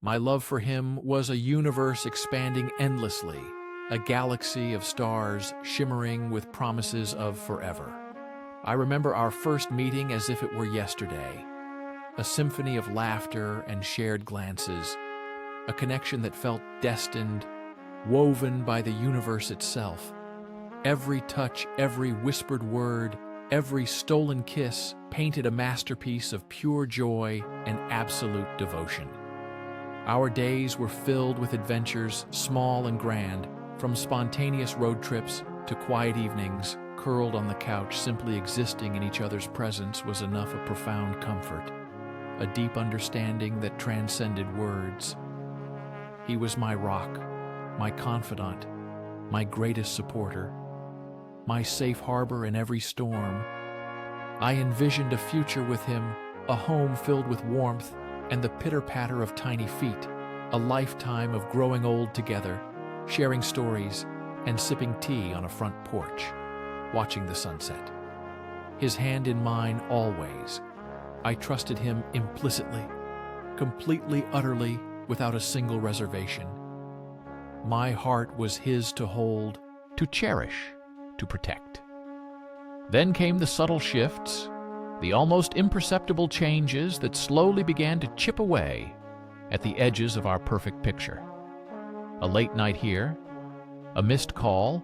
My love for him was a universe expanding endlessly, a galaxy of stars shimmering with promises of forever. I remember our first meeting as if it were yesterday, a symphony of laughter and shared glances, a connection that felt destined, woven by the universe itself. Every touch, every whispered word, every stolen kiss painted a masterpiece of pure joy and absolute devotion. Our days were filled with adventures, small and grand, from spontaneous road trips to quiet evenings. Curled on the couch, simply existing in each other's presence was enough of profound comfort, a deep understanding that transcended words. He was my rock, my confidant, my greatest supporter, my safe harbor in every storm. I envisioned a future with him, a home filled with warmth and the pitter-patter of tiny feet, a lifetime of growing old together, sharing stories and sipping tea on a front porch, watching the sunset. His hand in mine always. I trusted him implicitly, completely, utterly, without a single reservation. My heart was his to hold, to cherish, to protect. Then came the subtle shifts, the almost imperceptible changes that slowly began to chip away at the edges of our perfect picture. A late night here, a missed call,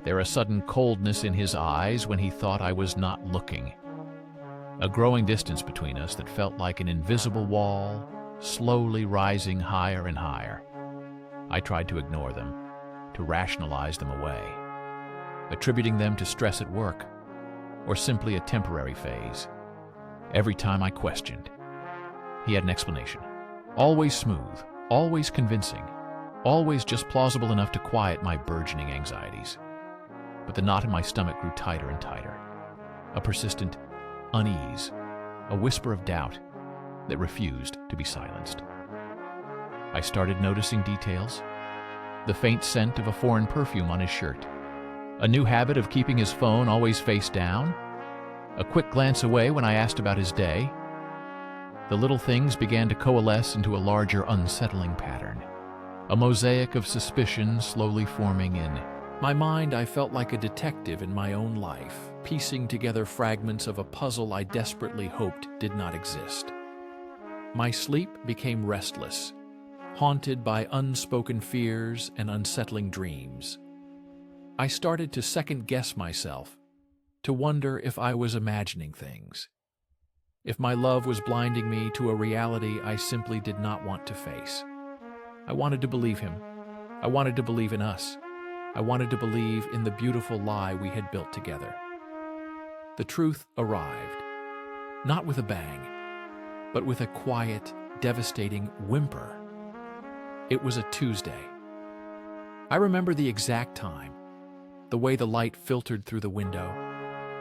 there a sudden coldness in his eyes when he thought I was not looking. A growing distance between us that felt like an invisible wall, slowly rising higher and higher. I tried to ignore them, to rationalize them away, attributing them to stress at work, or simply a temporary phase. Every time I questioned, he had an explanation. Always smooth, always convincing, always just plausible enough to quiet my burgeoning anxieties. But the knot in my stomach grew tighter and tighter. A persistent unease, a whisper of doubt that refused to be silenced. I started noticing details. The faint scent of a foreign perfume on his shirt, a new habit of keeping his phone always face down, a quick glance away when I asked about his day. The little things began to coalesce into a larger, unsettling pattern, a mosaic of suspicion slowly forming in my mind. I felt like a detective in my own life, piecing together fragments of a puzzle I desperately hoped did not exist. My sleep became restless, haunted by unspoken fears and unsettling dreams. I started to second-guess myself, to wonder if I was imagining things, if my love was blinding me to a reality I simply did not want to face. I wanted to believe him. I wanted to believe in us. I wanted to believe in the beautiful lie we had built together. The truth arrived, not with a bang, but with a quiet, devastating whimper. It was a Tuesday. I remember the exact time, the way the light filtered through the window,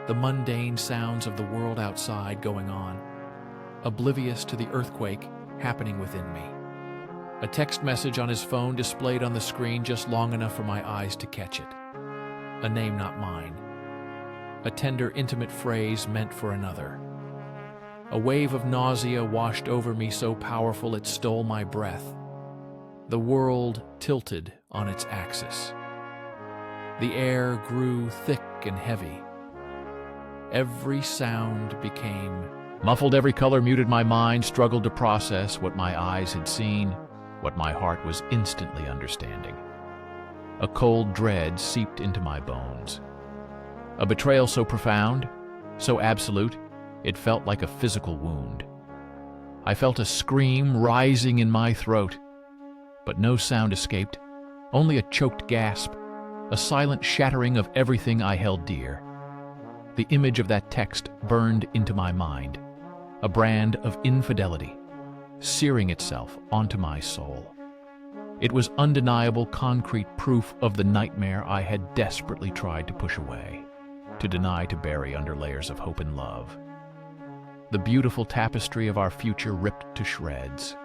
the mundane sounds of the world outside going on, oblivious to the earthquake happening within me. A text message on his phone displayed on the screen just long enough for my eyes to catch it. A name not mine. A tender, intimate phrase meant for another. A wave of nausea washed over me so powerful it stole my breath. The world tilted on its axis. The air grew thick and heavy. Every sound became muffled. Every color muted. My mind struggled to process what my eyes had seen, what my heart was instantly understanding. A cold dread seeped into my bones. A betrayal so profound, so absolute, it felt like a physical wound. I felt a scream rising in my throat, but no sound escaped, only a choked gasp, a silent shattering of everything I held dear. The image of that text burned into my mind, a brand of infidelity, searing itself onto my soul. It was undeniable, concrete proof of the nightmare I had desperately tried to push away, to deny, to bury under layers of hope and love. The beautiful tapestry of our future ripped to shreds.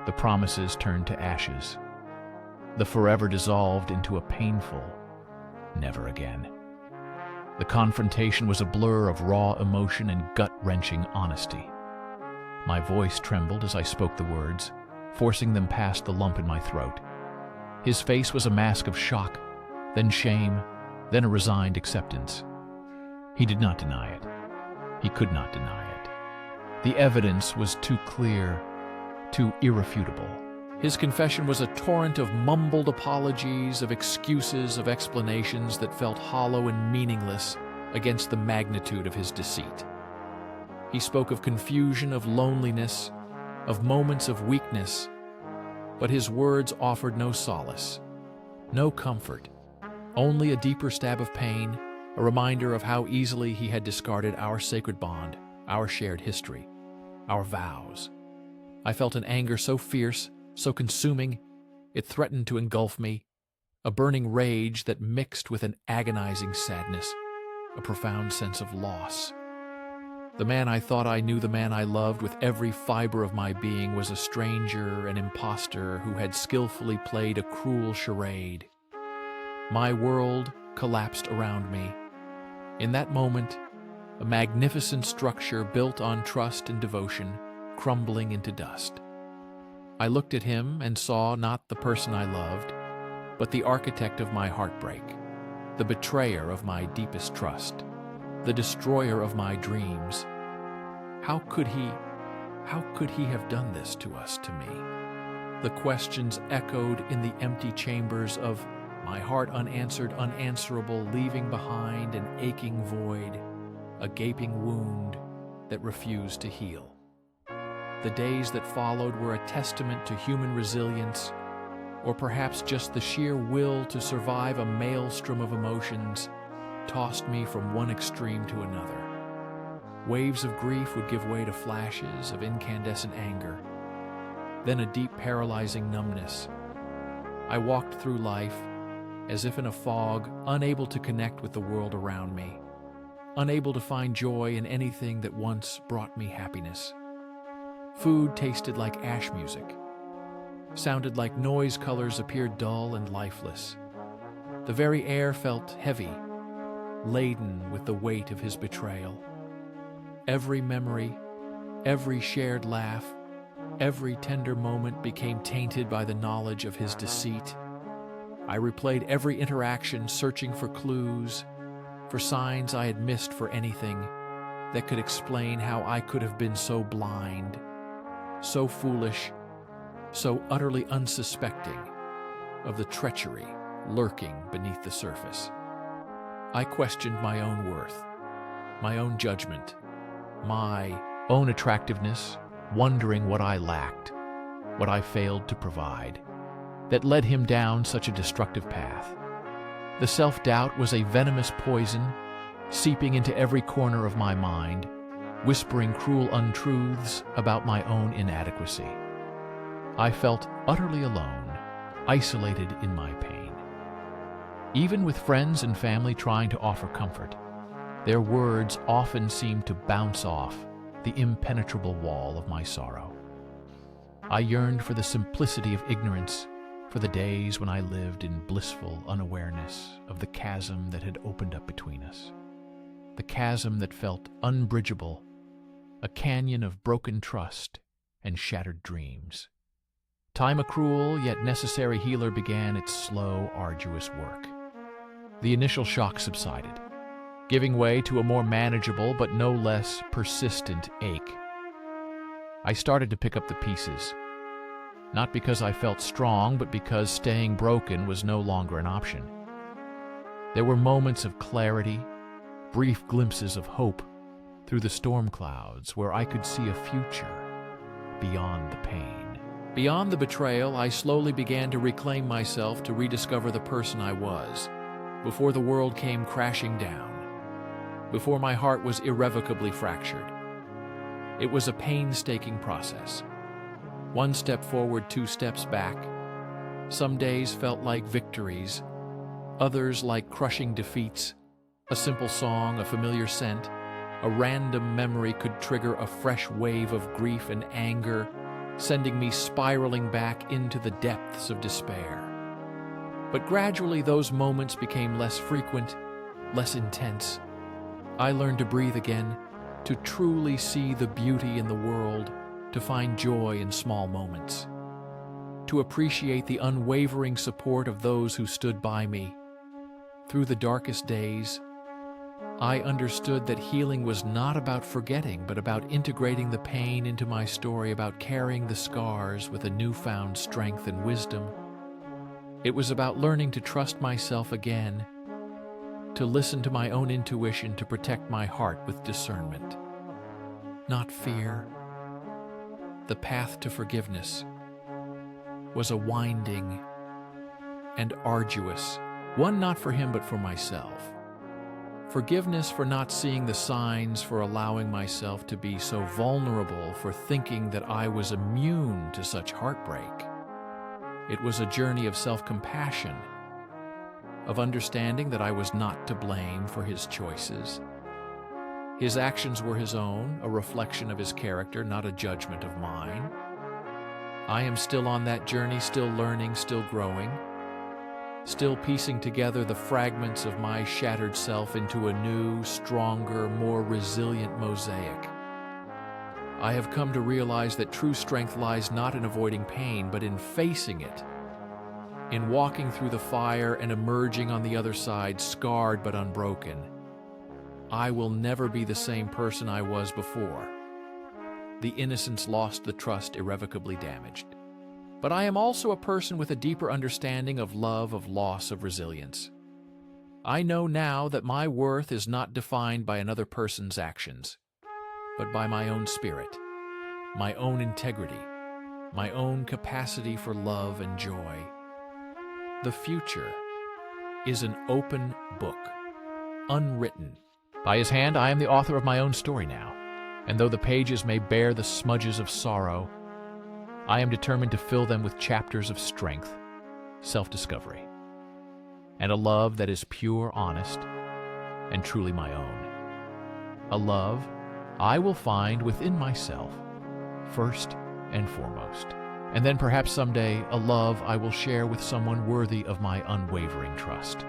The promises turned to ashes. The forever dissolved into a painful never again. The confrontation was a blur of raw emotion and gut-wrenching honesty. My voice trembled as I spoke the words, forcing them past the lump in my throat. His face was a mask of shock, then shame, then a resigned acceptance. He did not deny it. He could not deny it. The evidence was too clear, too irrefutable. His confession was a torrent of mumbled apologies, of excuses, of explanations that felt hollow and meaningless against the magnitude of his deceit. He spoke of confusion, of loneliness, of moments of weakness, but his words offered no solace, no comfort, only a deeper stab of pain, a reminder of how easily he had discarded our sacred bond, our shared history, our vows. I felt an anger so fierce, so consuming, it threatened to engulf me, a burning rage that mixed with an agonizing sadness, a profound sense of loss. The man I thought I knew, the man I loved with every fiber of my being, was a stranger, an impostor who had skillfully played a cruel charade. My world collapsed around me. In that moment, a magnificent structure built on trust and devotion, crumbling into dust. I looked at him and saw not the person I loved, but the architect of my heartbreak, the betrayer of my deepest trust, the destroyer of my dreams. How could he have done this to us, to me? The questions echoed in the empty chambers of my heart, unanswered, unanswerable, leaving behind an aching void, a gaping wound that refused to heal. The days that followed were a testament to human resilience, or perhaps just the sheer will to survive a maelstrom of emotions tossed me from one extreme to another. Waves of grief would give way to flashes of incandescent anger, then a deep, paralyzing numbness. I walked through life as if in a fog, unable to connect with the world around me, unable to find joy in anything that once brought me happiness. Food tasted like ash music, sounded like noise, colors appeared dull and lifeless. The very air felt heavy, laden with the weight of his betrayal. Every memory, every shared laugh, every tender moment became tainted by the knowledge of his deceit. I replayed every interaction, searching for clues, for signs I had missed, for anything that could explain how I could have been so blind, so foolish, so utterly unsuspecting of the treachery lurking beneath the surface. I questioned my own worth, my own judgment, my own attractiveness, wondering what I lacked, what I failed to provide, that led him down such a destructive path. The self-doubt was a venomous poison, seeping into every corner of my mind, whispering cruel untruths about my own inadequacy. I felt utterly alone, isolated in my pain. Even with friends and family trying to offer comfort, their words often seemed to bounce off the impenetrable wall of my sorrow. I yearned for the simplicity of ignorance, for the days when I lived in blissful unawareness of the chasm that had opened up between us. The chasm that felt unbridgeable, a canyon of broken trust and shattered dreams. Time, a cruel yet necessary healer, began its slow, arduous work. The initial shock subsided, giving way to a more manageable but no less persistent ache. I started to pick up the pieces, not because I felt strong, but because staying broken was no longer an option. There were moments of clarity, brief glimpses of hope through the storm clouds where I could see a future beyond the pain. Beyond the betrayal, I slowly began to reclaim myself, to rediscover the person I was, before the world came crashing down, before my heart was irrevocably fractured. It was a painstaking process. One step forward, two steps back. Some days felt like victories, others like crushing defeats. A simple song, a familiar scent, a random memory could trigger a fresh wave of grief and anger, sending me spiraling back into the depths of despair. But gradually those moments became less frequent, less intense. I learned to breathe again, to truly see the beauty in the world, to find joy in small moments. to appreciate the unwavering support of those who stood by me. Through the darkest days, I understood that healing was not about forgetting, but about integrating the pain into my story, about carrying the scars with a newfound strength and wisdom. It was about learning to trust myself again, to listen to my own intuition, to protect my heart with discernment, not fear. The path to forgiveness was a winding and arduous one, not for him but for myself. Forgiveness for not seeing the signs, for allowing myself to be so vulnerable, for thinking that I was immune to such heartbreak. It was a journey of self-compassion, of understanding that I was not to blame for his choices. His actions were his own, a reflection of his character, not a judgment of mine. I am still on that journey, still learning, still growing, still piecing together the fragments of my shattered self into a new, stronger, more resilient mosaic. I have come to realize that true strength lies not in avoiding pain, but in facing it, in walking through the fire and emerging on the other side, scarred but unbroken. I will never be the same person I was before. The innocence lost, the trust irrevocably damaged. But I am also a person with a deeper understanding of love, of loss, of resilience. I know now that my worth is not defined by another person's actions, but by my own spirit, my own integrity, my own capacity for love and joy. The future is an open book, unwritten. By his hand, I am the author of my own story now, and though the pages may bear the smudges of sorrow, I am determined to fill them with chapters of strength, self-discovery, and a love that is pure, honest, and truly my own. A love I will find within myself, first and foremost, and then perhaps someday a love I will share with someone worthy of my unwavering trust.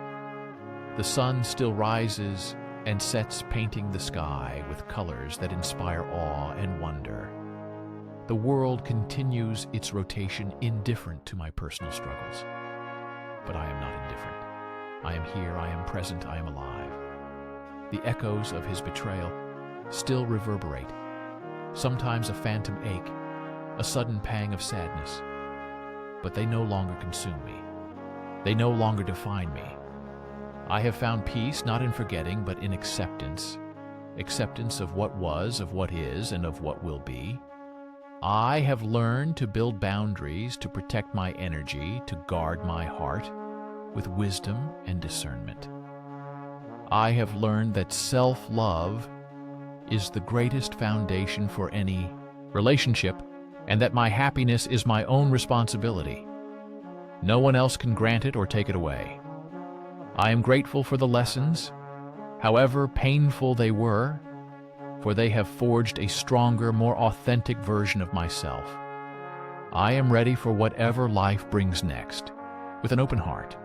The sun still rises and sets, painting the sky with colors that inspire awe and wonder. The world continues its rotation, indifferent to my personal struggles. But I am not indifferent. I am here, I am present, I am alive. The echoes of his betrayal still reverberate, sometimes a phantom ache, a sudden pang of sadness. But they no longer consume me. They no longer define me. I have found peace not in forgetting, but in acceptance. Acceptance of what was, of what is, and of what will be. I have learned to build boundaries, to protect my energy, to guard my heart with wisdom and discernment. I have learned that self-love is the greatest foundation for any relationship, and that my happiness is my own responsibility. No one else can grant it or take it away. I am grateful for the lessons, however painful they were, for they have forged a stronger, more authentic version of myself. I am ready for whatever life brings next, with an open heart,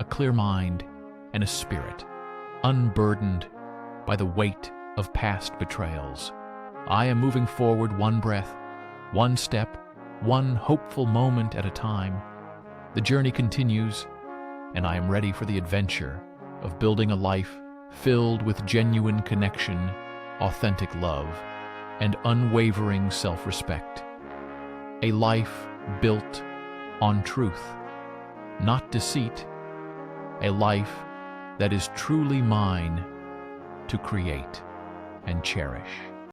a clear mind, and a spirit, unburdened by the weight of past betrayals. I am moving forward one breath, one step, one hopeful moment at a time. The journey continues, and I am ready for the adventure of building a life filled with genuine connection, authentic love, and unwavering self-respect. A life built on truth, not deceit. A life that is truly mine to create and cherish.